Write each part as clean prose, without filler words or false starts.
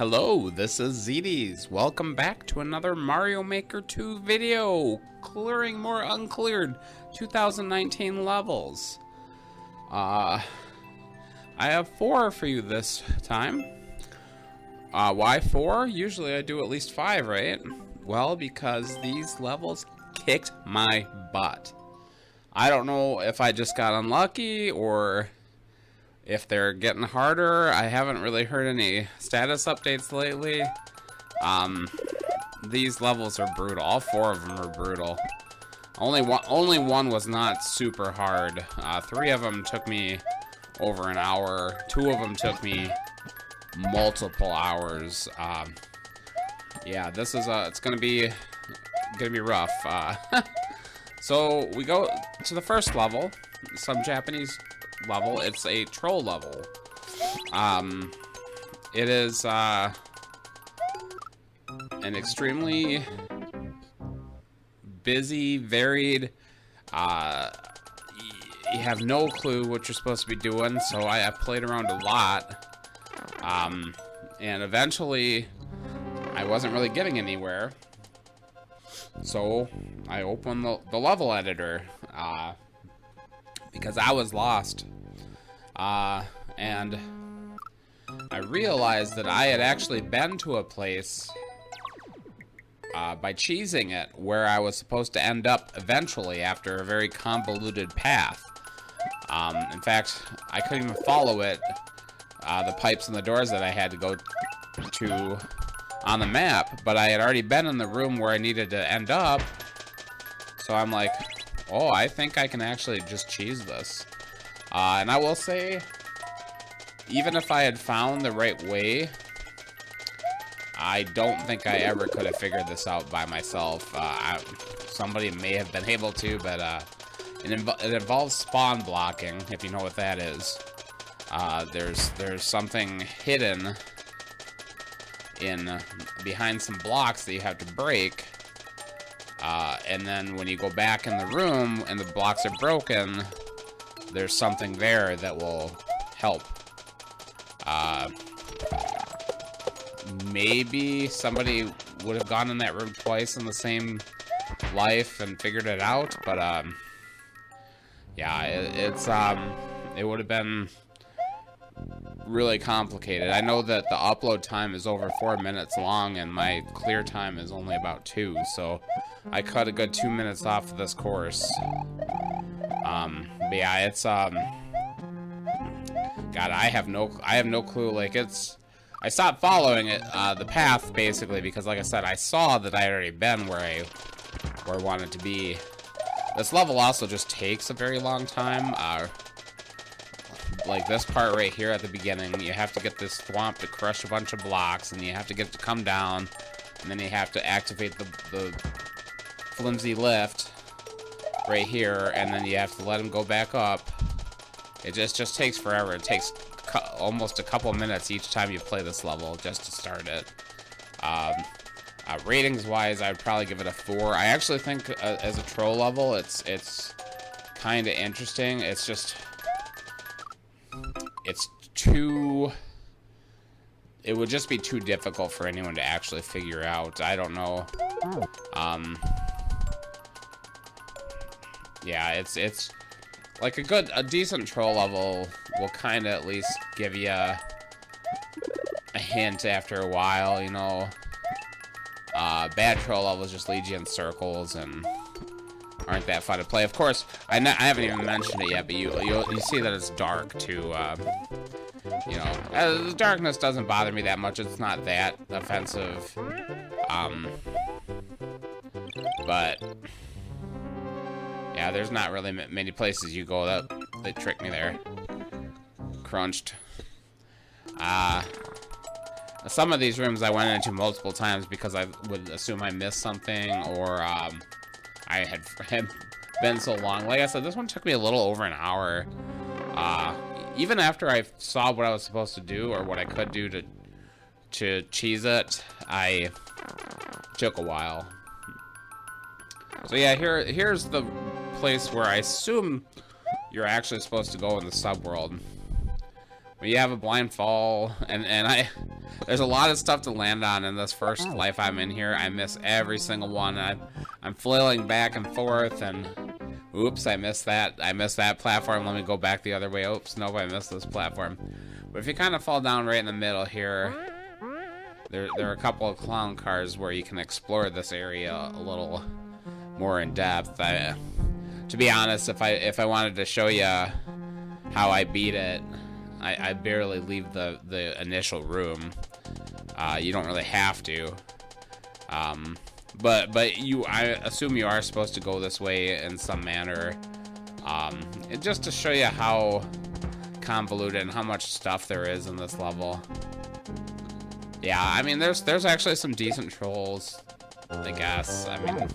Hello, this is ZDs. Welcome back to another Mario Maker 2 video, clearing more uncleared 2019 levels. I have 4 for you this time. Why 4? Usually I do at least 5, right? Well, because these levels kicked my butt. I don't know if I just got unlucky or if they're getting harder. I haven't really heard any status updates lately. These levels are brutal. All 4 of them are brutal. Only one was not super hard. 3 of them took me over an hour. 2 of them took me multiple hours. Yeah, this is it's gonna be rough. So we go to the first level, some Japanese level. It's a troll level. It is an extremely busy, varied. You have no clue what you're supposed to be doing, so I played around a lot. And eventually I wasn't really getting anywhere, so I opened the level editor because I was lost, and I realized that I had actually been to a place by cheesing it where I was supposed to end up eventually after a very convoluted path. In fact, I couldn't even follow it. The pipes and the doors that I had to go to on the map, but I had already been in the room where I needed to end up, so I'm like, oh, I think I can actually just cheese this. And I will say, even if I had found the right way, I don't think I ever could have figured this out by myself. Somebody may have been able to, but it involves spawn blocking, if you know what that is. There's something hidden behind some blocks that you have to break, and then when you go back in the room and the blocks are broken, there's something there that will help. Maybe somebody would have gone in that room twice in the same life and figured it out, but yeah, it would have been really complicated. I know that the upload time is over 4 minutes long and my clear time is only about 2, so I cut a good 2 minutes off of this course. But yeah, it's God, I have no clue. Like, I stopped following it, the path, basically, because like I said, I saw that I had already been where I wanted to be. This level also just takes a very long time. Like this part right here at the beginning, you have to get this swamp to crush a bunch of blocks, and you have to get it to come down, and then you have to activate the flimsy lift right here, and then you have to let him go back up. It just takes forever. It takes almost a couple minutes each time you play this level just to start it. Ratings wise, I'd probably give it a 4. I actually think as a troll level, it's kind of interesting. It's just it would just be too difficult for anyone to actually figure out. I don't know. Yeah, it's like a decent troll level will kind of at least give you a hint after a while, you know. Bad troll levels just lead you in circles and aren't that fun to play. Of course, I haven't even mentioned it yet, but you see that it's dark too. You know, the darkness doesn't bother me that much. It's not that offensive. But yeah, there's not really many places you go that they trick me there. Crunched. Some of these rooms I went into multiple times because I would assume I missed something, or I had been so long. Like I said, this one took me a little over an hour. Even after I saw what I was supposed to do, or what I could do to cheese it, it took a while. So yeah, here's the place where I assume you're actually supposed to go in the subworld. But you have a blind fall, and There's a lot of stuff to land on in this first life I'm in here. I miss every single one. I'm flailing back and forth, and oops, I missed that. I missed that platform. Let me go back the other way. Oops, nope, I missed this platform. But if you kind of fall down right in the middle here, there are a couple of clown cars where you can explore this area a little more in depth. To be honest, if I wanted to show you how I beat it, I barely leave the initial room. You don't really have to. But I assume you are supposed to go this way in some manner. Just to show you how convoluted and how much stuff there is in this level. Yeah, I mean, there's actually some decent trolls, I guess. I mean,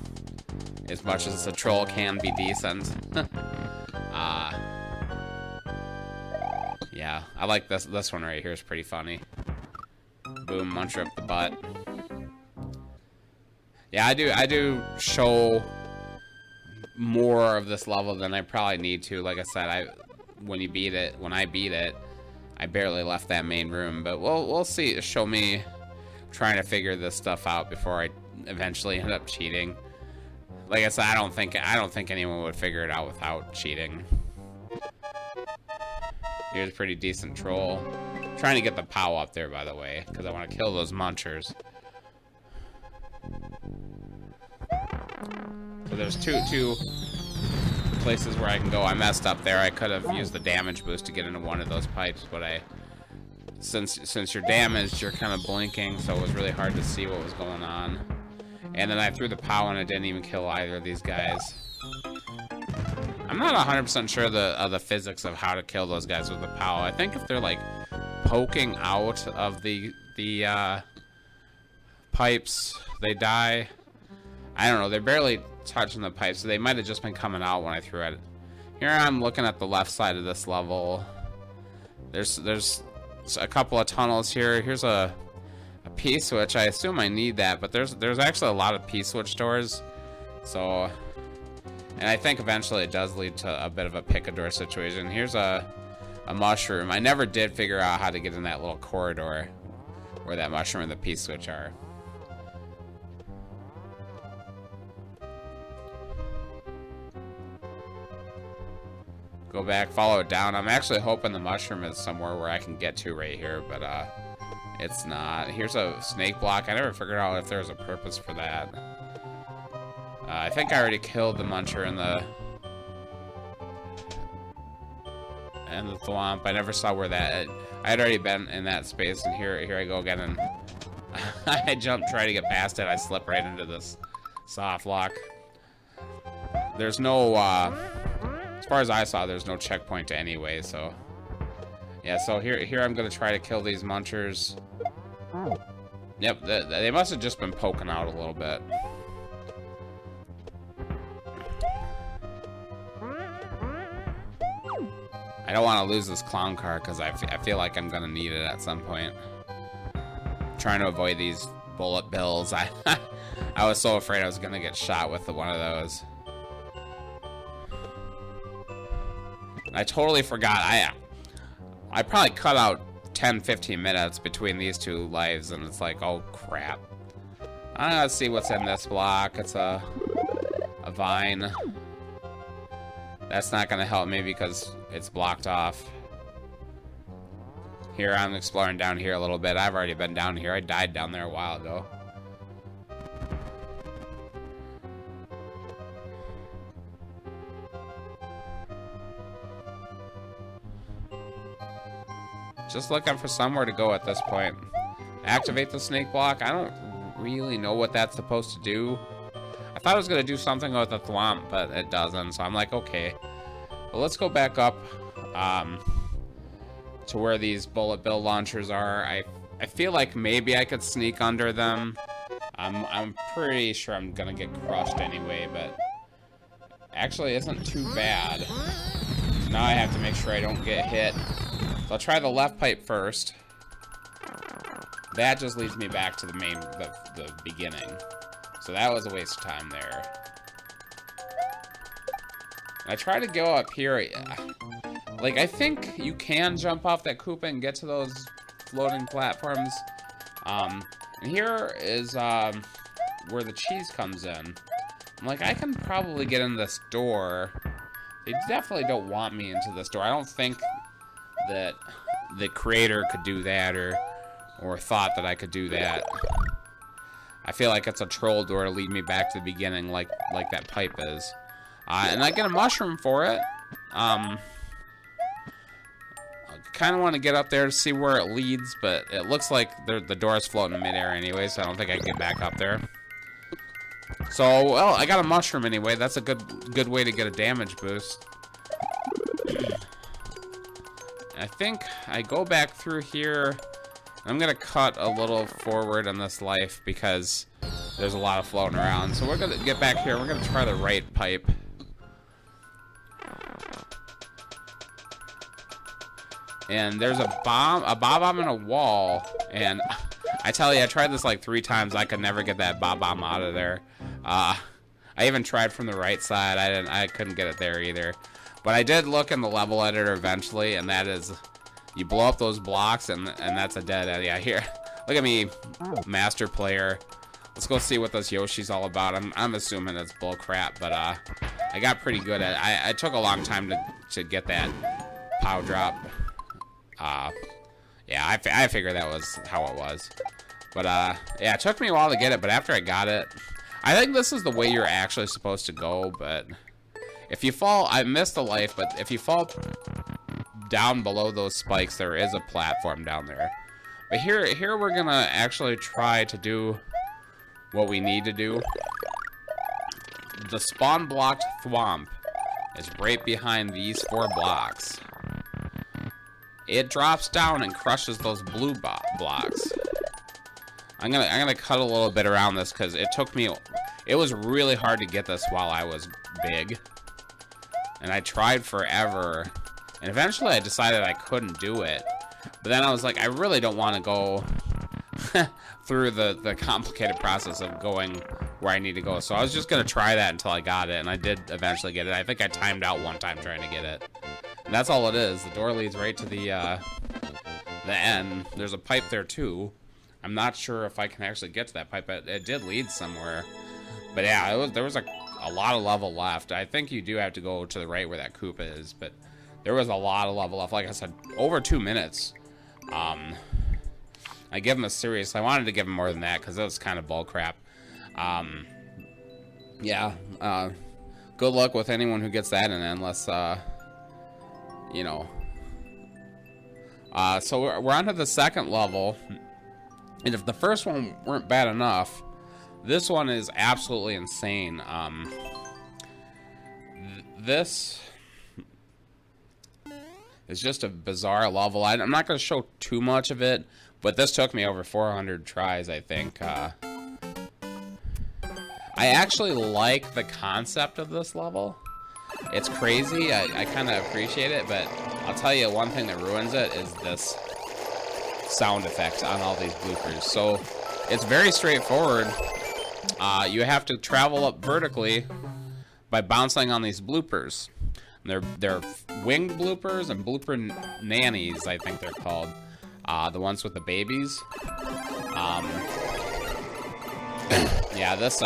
as much as a troll can be decent. Yeah, I like this one right here. Is pretty funny. Boom, muncher up the butt. Yeah, I do show more of this level than I probably need to. Like I said, when I beat it, I barely left that main room. But we'll see. Show me trying to figure this stuff out before I eventually end up cheating. Like I said, I don't think anyone would figure it out without cheating. Here's a pretty decent troll. I'm trying to get the POW up there, by the way, because I want to kill those munchers. So there's two places where I can go. I messed up there. I could have used the damage boost to get into one of those pipes, but since you're damaged, you're kind of blinking, so it was really hard to see what was going on. And then I threw the POW and I didn't even kill either of these guys. I'm not 100% sure of the physics of how to kill those guys with the POW. I think if they're like poking out of the pipes, they die. I don't know. They're barely touching the pipes, so they might have just been coming out when I threw it. Here I'm looking at the left side of this level. There's a couple of tunnels here. Here's a P-switch. I assume I need that, but there's actually a lot of P-switch doors. So, and I think eventually it does lead to a bit of a pick-a-door situation. Here's a mushroom. I never did figure out how to get in that little corridor where that mushroom and the P-switch are. Go back, follow it down. I'm actually hoping the mushroom is somewhere where I can get to right here, but it's not. Here's a snake block. I never figured out if there was a purpose for that. I think I already killed the muncher and the thwomp. I never saw where that. I had already been in that space, and here I go again, and I jumped trying to get past it. I slipped right into this soft lock. There's no, as far as I saw, there's no checkpoint anyway. So yeah, so here I'm gonna try to kill these munchers. Yep, they must have just been poking out a little bit. I don't want to lose this clown car because I feel like I'm gonna need it at some point. I'm trying to avoid these bullet bills. I was so afraid I was gonna get shot with one of those. I totally forgot. I probably cut out 10-15 minutes between these two lives, and it's like, oh crap. Let's see what's in this block. It's a vine. That's not gonna help me because it's blocked off. Here, I'm exploring down here a little bit. I've already been down here. I died down there a while ago. Just looking for somewhere to go at this point. Activate the snake block. I don't really know what that's supposed to do. I thought it was going to do something with the thwomp, but it doesn't. So I'm like, okay. Well, let's go back up to where these bullet bill launchers are. I feel like maybe I could sneak under them. I'm pretty sure I'm going to get crushed anyway, but actually isn't too bad. So now I have to make sure I don't get hit. So I'll try the left pipe first. That just leads me back to the beginning. So that was a waste of time there. I try to go up here. Like, I think you can jump off that Koopa and get to those floating platforms. And here is where the cheese comes in. I'm like, I can probably get in this door. They definitely don't want me into this door. I don't think that the creator could do that, or thought that I could do that. I feel like it's a troll door to lead me back to the beginning, like that pipe is. And I get a mushroom for it. I kind of want to get up there to see where it leads, but it looks like the door's floating in midair anyway, so I don't think I can get back up there. So, well, I got a mushroom anyway. That's a good way to get a damage boost. I think I go back through here. I'm gonna cut a little forward on this life because there's a lot of floating around. So we're gonna get back here. We're gonna try the right pipe. And there's a bomb in a wall, and I tell you, I tried this like 3 times. I could never get that bomb out of there. I even tried from the right side. I couldn't get it there either. But I did look in the level editor eventually, and that is, you blow up those blocks, and that's a dead end. Yeah, here, look at me, master player. Let's go see what this Yoshi's all about. I'm assuming it's bull crap, but I got pretty good at it. I took a long time to get that pow drop. Yeah, I figured that was how it was. But yeah, it took me a while to get it, but after I got it, I think this is the way you're actually supposed to go. But if you fall, I missed a life, but if you fall down below those spikes, there is a platform down there. But here we're gonna actually try to do what we need to do. The spawn blocked thwomp is right behind these 4 blocks. It drops down and crushes those blue blocks. I'm gonna cut a little bit around this because it took me. It was really hard to get this while I was big, and I tried forever. And eventually, I decided I couldn't do it. But then I was like, I really don't want to go through the complicated process of going where I need to go. So I was just gonna try that until I got it, and I did eventually get it. I think I timed out one time trying to get it. And that's all it is. The door leads right to the end. There's a pipe there too. I'm not sure if I can actually get to that pipe, but it did lead somewhere. But yeah, there was a lot of level left. I think you do have to go to the right where that Koopa is, but there was a lot of level left. Like I said, over 2 minutes. I give him a serious. I wanted to give him more than that because it was kind of bull crap. Yeah. Good luck with anyone who gets that in, unless you know. So we're on to the second level, and if the first one weren't bad enough, this one is absolutely insane. This is just a bizarre level. I'm not going to show too much of it, but this took me over 400 tries, I think. I actually like the concept of this level. It's crazy. I kind of appreciate it, but I'll tell you one thing that ruins it is this sound effects on all these bloopers. So it's very straightforward. You have to travel up vertically by bouncing on these bloopers. And they're winged bloopers and blooper nannies, I think they're called. The ones with the babies. Yeah, this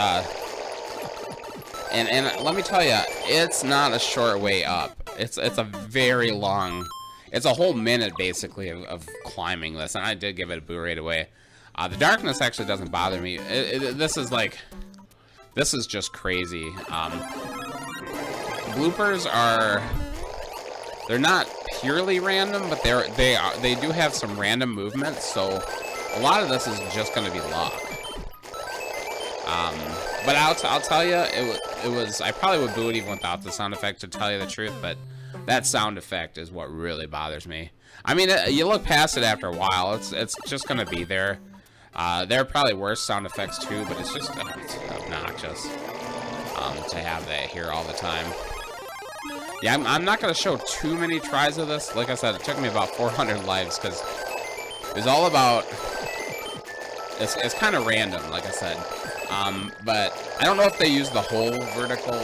and let me tell you, it's not a short way up. It's a very long. It's a whole minute basically of climbing this, and I did give it a boo right away. The darkness actually doesn't bother me. This is just crazy. Bloopers they're not purely random, but they do have some random movements. So a lot of this is just going to be luck. But I'll tell you, it was. I probably would boo it even without the sound effect, to tell you the truth. But that sound effect is what really bothers me. I mean, you look past it after a while. It's just gonna be there. There are probably worse sound effects too, but it's just it's obnoxious to have that here all the time. Yeah, I'm not gonna show too many tries of this. Like I said, it took me about 400 lives because it's all about. It's kind of random, like I said. But I don't know if they used the whole vertical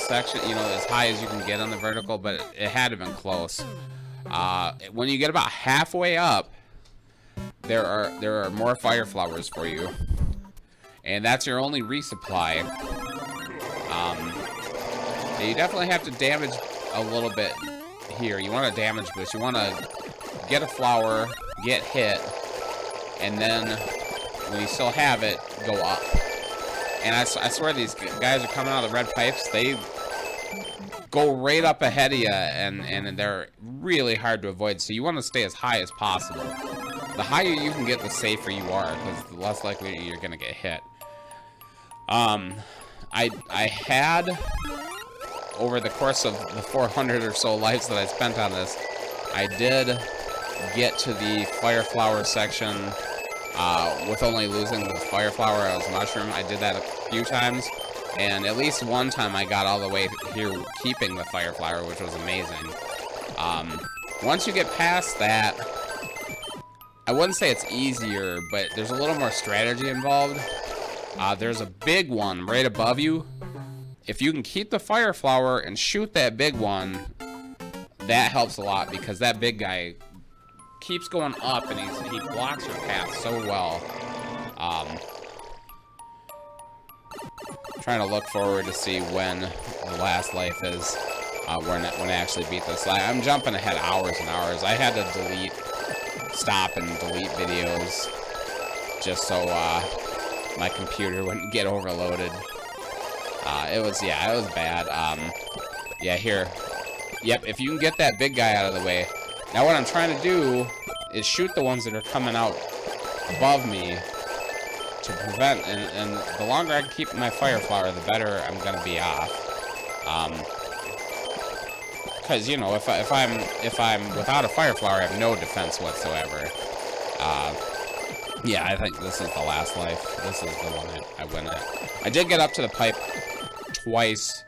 section, you know, as high as you can get on the vertical, but it had to have been close. When you get about halfway up, there are more fire flowers for you. And that's your only resupply. You definitely have to damage a little bit here. You want a damage boost. You want to get a flower, get hit, and then when you still have it, go up. And I swear these guys are coming out of the red pipes. They go right up ahead of you, and they're really hard to avoid. So you want to stay as high as possible. The higher you can get, the safer you are, because the less likely you're going to get hit. I had, over the course of the 400 or so lives that I spent on this, I did get to the fire flower section with only losing the fire flower as mushroom. I did that a few times, and at least one time I got all the way here keeping the fire flower, which was amazing. Once you get past that, I wouldn't say it's easier, but there's a little more strategy involved. There's a big one right above you. If you can keep the fire flower and shoot that big one, that helps a lot, because that big guy keeps going up and he blocks your path so well. Trying to look forward to see when the last life is, when I actually beat this. I'm jumping ahead hours and hours. I had to stop and delete videos just so my computer wouldn't get overloaded. It was bad. Yeah, here. Yep, if you can get that big guy out of the way. Now what I'm trying to do is shoot the ones that are coming out above me to prevent, and the longer I can keep my fire flower, the better I'm gonna be off. Because, you know, if I'm without a fire flower, I have no defense whatsoever. Yeah, I think this is the last life. This is the one I win at. I did get up to the pipe twice.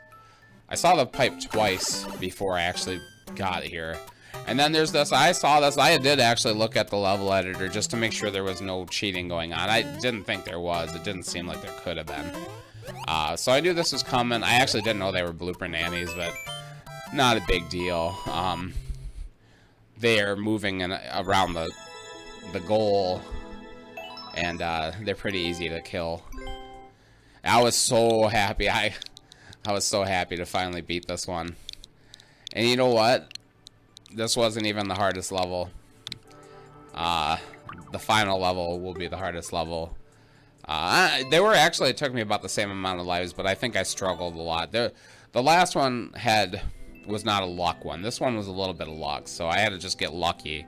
I saw the pipe twice before I actually got here. And then there's this. I saw this. I did actually look at the level editor just to make sure there was no cheating going on. I didn't think there was. It didn't seem like there could have been. So I knew this was coming. I actually didn't know they were blooper nannies, but not a big deal. They are moving around the goal, and they're pretty easy to kill. I was so happy. I was so happy to finally beat this one. And you know what? This wasn't even the hardest level. The final level will be the hardest level. They were actually, it took me about the same amount of lives, but I think I struggled a lot. The last one was not a luck one. This one was a little bit of luck, so I had to just get lucky.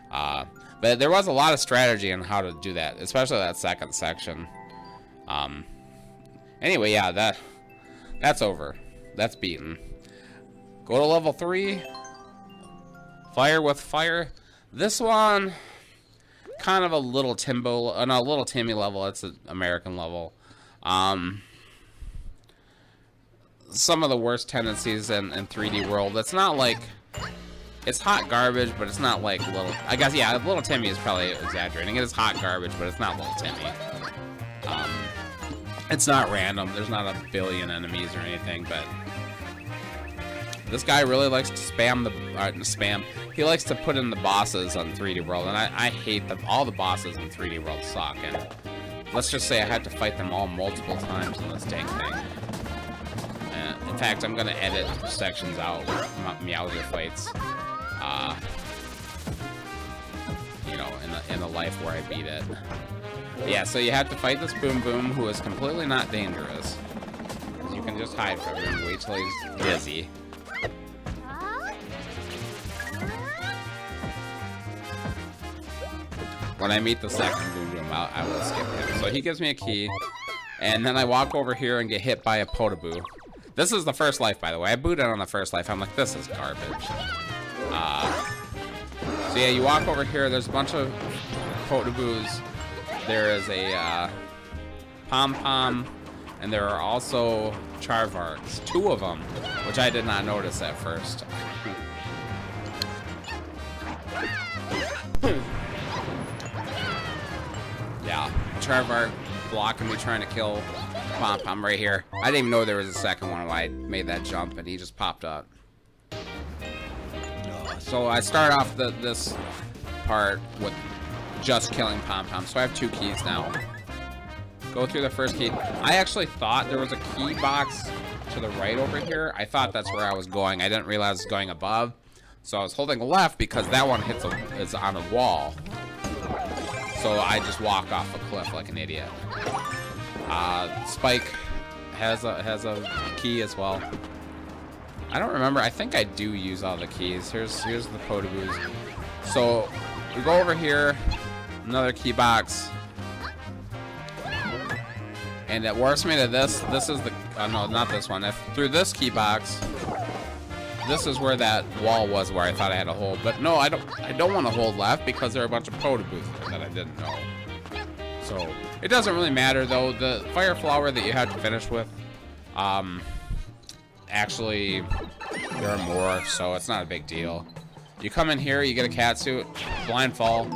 But there was a lot of strategy on how to do that, especially that second section. Anyway, yeah, that's over. That's beaten. Go to level 3. Fire with fire. This one, kind of a little little Timmy level. It's an American level. Some of the worst tendencies in 3D World. It's not like, it's hot garbage, but it's not like little. I guess, yeah, little Timmy is probably exaggerating. It is hot garbage, but it's not little Timmy. It's not random. There's not a billion enemies or anything, but this guy really likes to spam. He likes to put in the bosses on 3D World, and I hate all the bosses in 3D World suck. And let's just say I had to fight them all multiple times in this dang thing. In fact, I'm gonna edit sections out with Meowser fights. You know, in the life where I beat it. Yeah, so you have to fight this Boom Boom, who is completely not dangerous. You can just hide from him, wait till he's dizzy. When I meet the second Boom Boom, I will skip him. So he gives me a key, and then I walk over here and get hit by a Potaboo. This is the first life, by the way. I booted on the first life. I'm like, this is garbage. So yeah, you walk over here. There's a bunch of Potaboos. There is a Pom-Pom, and there are also Charvarks. 2 of them, which I did not notice at first. Yeah, Charvark blocking me, trying to kill Pom-Pom right here. I didn't even know there was a second one when I made that jump, and he just popped up. So I start off this part with just killing pom-poms. So I have 2 keys now. Go through the first key. I actually thought there was a key box to the right over here. I thought that's where I was going. I didn't realize it was going above. So I was holding left because that one is on a wall. So I just walk off a cliff like an idiot. Spike has a key as well. I don't remember. I think I do use all the keys. Here's the Potoboos. So we go over here, another key box, and it warps me to this. This is the no, not this one. Through this key box, this is where that wall was where I thought I had a hold. But no, I don't want to hold left because there are a bunch of Potoboos there that I didn't know. So it doesn't really matter though. The fire flower that you had to finish with, actually there are more, so it's not a big deal. You come in here, you get a cat suit, blind fall,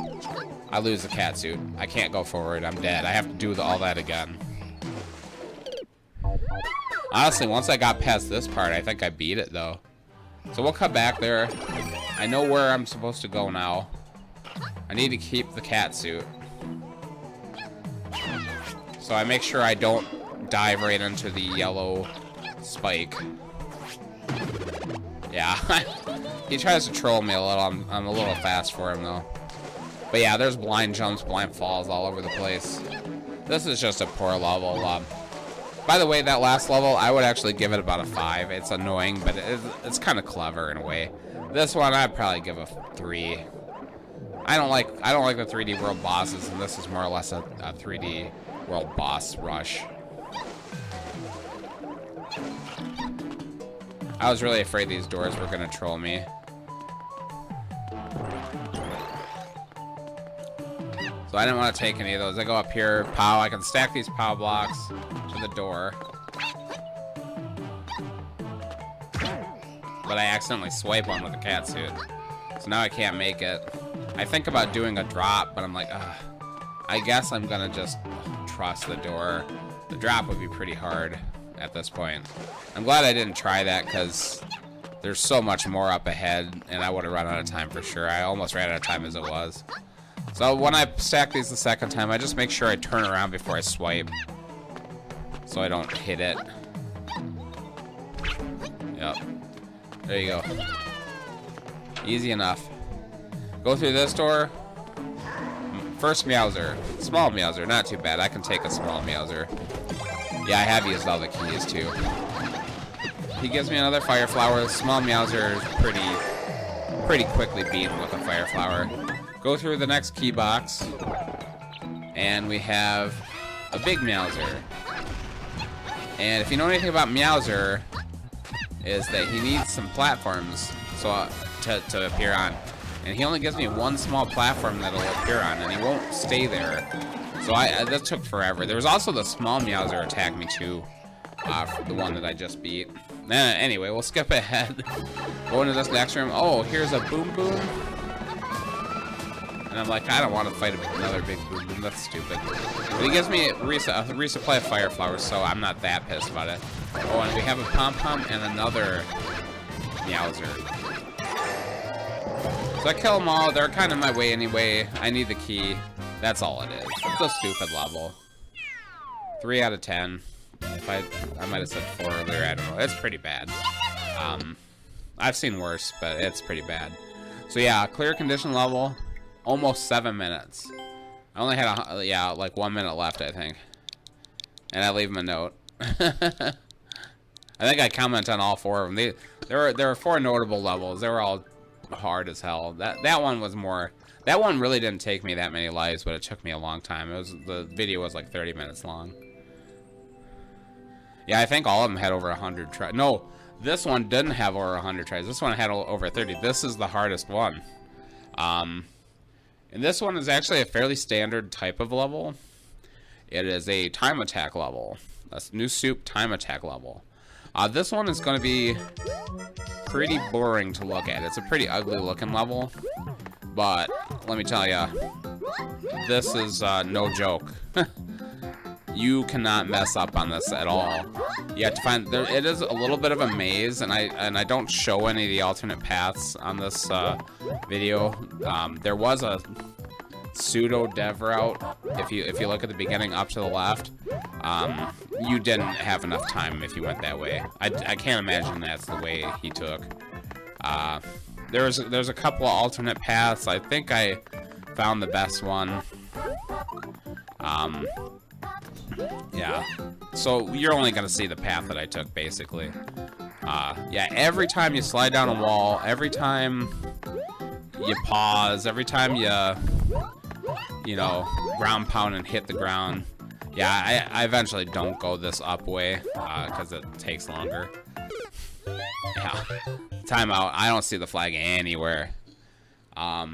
I lose the cat suit. I can't go forward, I'm dead. I have to do all that again. Honestly, once I got past this part, I think I beat it though. So we'll come back there. I know where I'm supposed to go now. I need to keep the cat suit. So I make sure I don't dive right into the yellow spike. Yeah, he tries to troll me a little. I'm a little fast for him though. But yeah, there's blind jumps, blind falls all over the place. This is just a poor level. By the way, that last level, I would actually give it about a 5. It's annoying, but it's kind of clever in a way. This one, I'd probably give a 3. I don't like the 3D world bosses, and this is more or less a 3D world boss rush. I was really afraid these doors were gonna troll me. So I didn't want to take any of those. I go up here, POW. I can stack these POW blocks to the door. But I accidentally swipe one with a cat suit. So now I can't make it. I think about doing a drop, but I'm like, ugh. I guess I'm gonna just trust the door. The drop would be pretty hard at this point. I'm glad I didn't try that because there's so much more up ahead and I would have run out of time for sure. I almost ran out of time as it was. So when I stack these the second time, I just make sure I turn around before I swipe so I don't hit it. Yep. There you go. Easy enough. Go through this door. First Meowser. Small Meowser, not too bad. I can take a small Meowser. Yeah, I have used all the keys too. He gives me another fire flower. Small Meowser is pretty quickly beaten with a fire flower. Go through the next key box, and we have a big Meowser. And if you know anything about Meowser, is that he needs some platforms to appear on. And he only gives me one small platform that'll appear on, and he won't stay there. So that took forever. There was also the small Meowser attack me too, the one that I just beat. Anyway, we'll skip ahead. Go into this next room. Oh, here's a Boom Boom. And I'm like, I don't want to fight another big Boom Boom. That's stupid. But he gives me a resupply of fire flowers, so I'm not that pissed about it. Oh, and we have a Pom Pom and another Meowser. So I kill them all. They're kind of my way anyway. I need the key. That's all it is. It's a stupid level. 3 out of 10. If I might have said 4 earlier. I don't know. It's pretty bad. I've seen worse, but it's pretty bad. So yeah, clear condition level. Almost 7 minutes. I only had like 1 minute left, I think. And I leave him a note. I think I comment on all 4 of them. There were 4 notable levels. They were all hard as hell. That one was more. That one really didn't take me that many lives, but it took me a long time. The video was like 30 minutes long. Yeah, I think all of them had over 100 tries. No, this one didn't have over 100 tries. This one had over 30. This is the hardest one. And this one is actually a fairly standard type of level. It is a time attack level. A new soup time attack level. This one is going to be pretty boring to look at. It's a pretty ugly looking level. But let me tell you, this is no joke. You cannot mess up on this at all. You have to find there. It is a little bit of a maze, and I don't show any of the alternate paths on this video. There was a pseudo dev route, if you look at the beginning up to the left, you didn't have enough time if you went that way. I can't imagine that's the way he took. There's a couple of alternate paths. I think I found the best one. Yeah. So you're only gonna see the path that I took, basically. Yeah, every time you slide down a wall, every time you pause, every time you know, ground pound and hit the ground. Yeah, I eventually don't go this up way, because it takes longer. Yeah. Timeout. I don't see the flag anywhere. I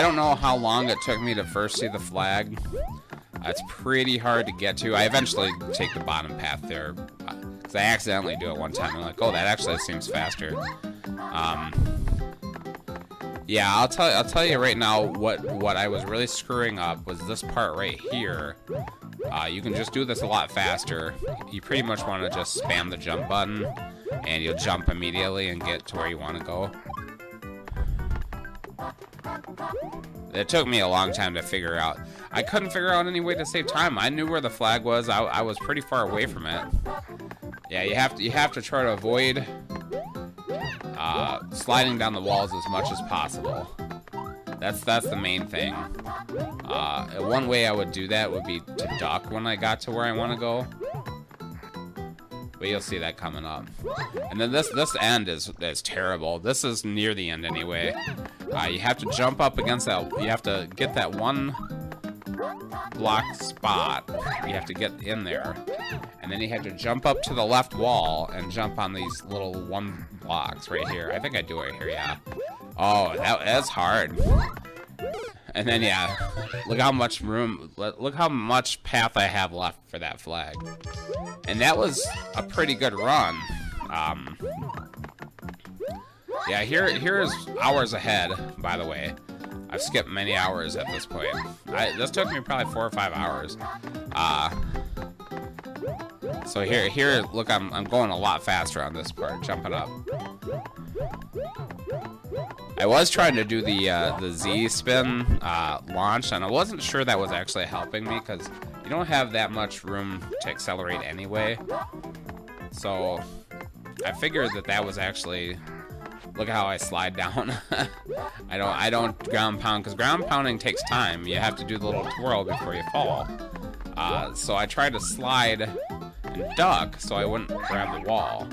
don't know how long it took me to first see the flag. It's pretty hard to get to. I eventually take the bottom path there, because I accidentally do it one time. I'm like, oh, that actually seems faster. Yeah, I'll tell you right now what I was really screwing up was this part right here. You can just do this a lot faster. You pretty much want to just spam the jump button, and you'll jump immediately and get to where you want to go. It took me a long time to figure out. I couldn't figure out any way to save time. I knew where the flag was. I was pretty far away from it. Yeah, you have to try to avoid sliding down the walls as much as possible. That's the main thing. One way I would do that would be to duck when I got to where I want to go. But you'll see that coming up. And then this end is terrible. This is near the end anyway. You have to jump up against that. You have to get that one block spot. You have to get in there. And then you have to jump up to the left wall and jump on these little one blocks right here. I think I do it here, yeah. Oh, that's hard. And then, yeah, look how much room, look how much path I have left for that flag. And that was a pretty good run. Yeah, here is hours ahead, by the way. I've skipped many hours at this point. This took me probably 4 or 5 hours. So here, look, I'm going a lot faster on this part, jumping up. I was trying to do the Z spin launch, and I wasn't sure that was actually helping me because you don't have that much room to accelerate anyway. So I figured that was actually. Look at how I slide down. I don't ground pound because ground pounding takes time. You have to do the little twirl before you fall. So I tried to slide and duck so I wouldn't grab the wall.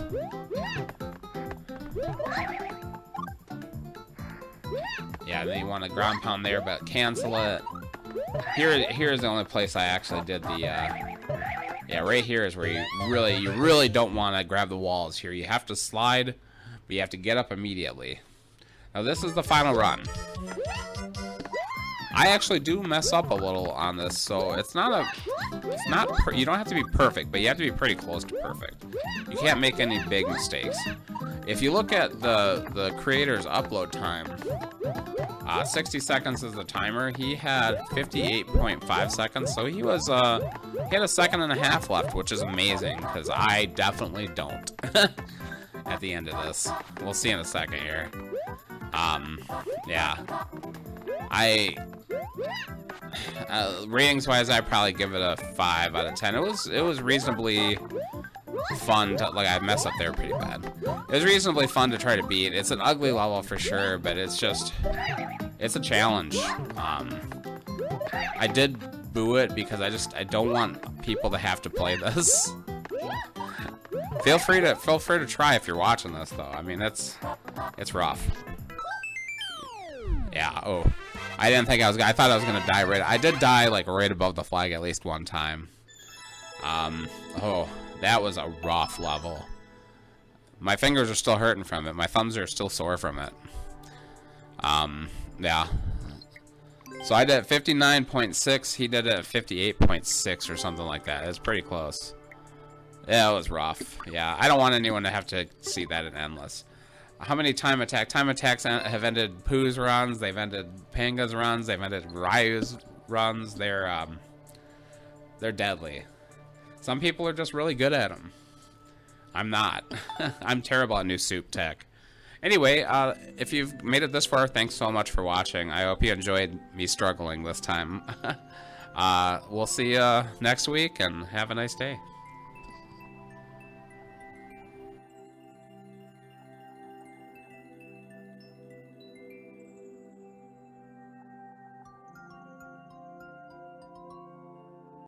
Yeah, then you want to ground pound there, but cancel it. Here's the only place I actually did the. Yeah, right here is where you really don't want to grab the walls. Here you have to slide. But you have to get up immediately. Now this is the final run. I actually do mess up a little on this, so you don't have to be perfect, but you have to be pretty close to perfect. You can't make any big mistakes. If you look at the creator's upload time, 60 seconds is the timer. He had 58.5 seconds, so he had a second and a half left, which is amazing because I definitely don't. At the end of this. We'll see in a second here. Yeah. Ratings wise, I'd probably give it a 5 out of 10. It was reasonably fun to, like, I messed up there pretty bad. It was reasonably fun to try to beat. It's an ugly level for sure, but it's a challenge. I did boo it because I don't want people to have to play this. Feel free to try if you're watching this though. I mean, it's rough. Yeah. Oh, I didn't think I thought I was gonna die right. I did die like right above the flag at least one time. Oh, that was a rough level. My fingers are still hurting from it. My thumbs are still sore from it. Yeah. So I did at 59.6. He did it at 58.6 or something like that. It's pretty close. Yeah, it was rough. Yeah, I don't want anyone to have to see that in Endless. How many time attacks have ended Pooh's runs? They've ended Panga's runs. They've ended Ryu's runs. They're deadly. Some people are just really good at them. I'm not. I'm terrible at new soup tech. Anyway, if you've made it this far, thanks so much for watching. I hope you enjoyed me struggling this time. We'll see you next week, and have a nice day.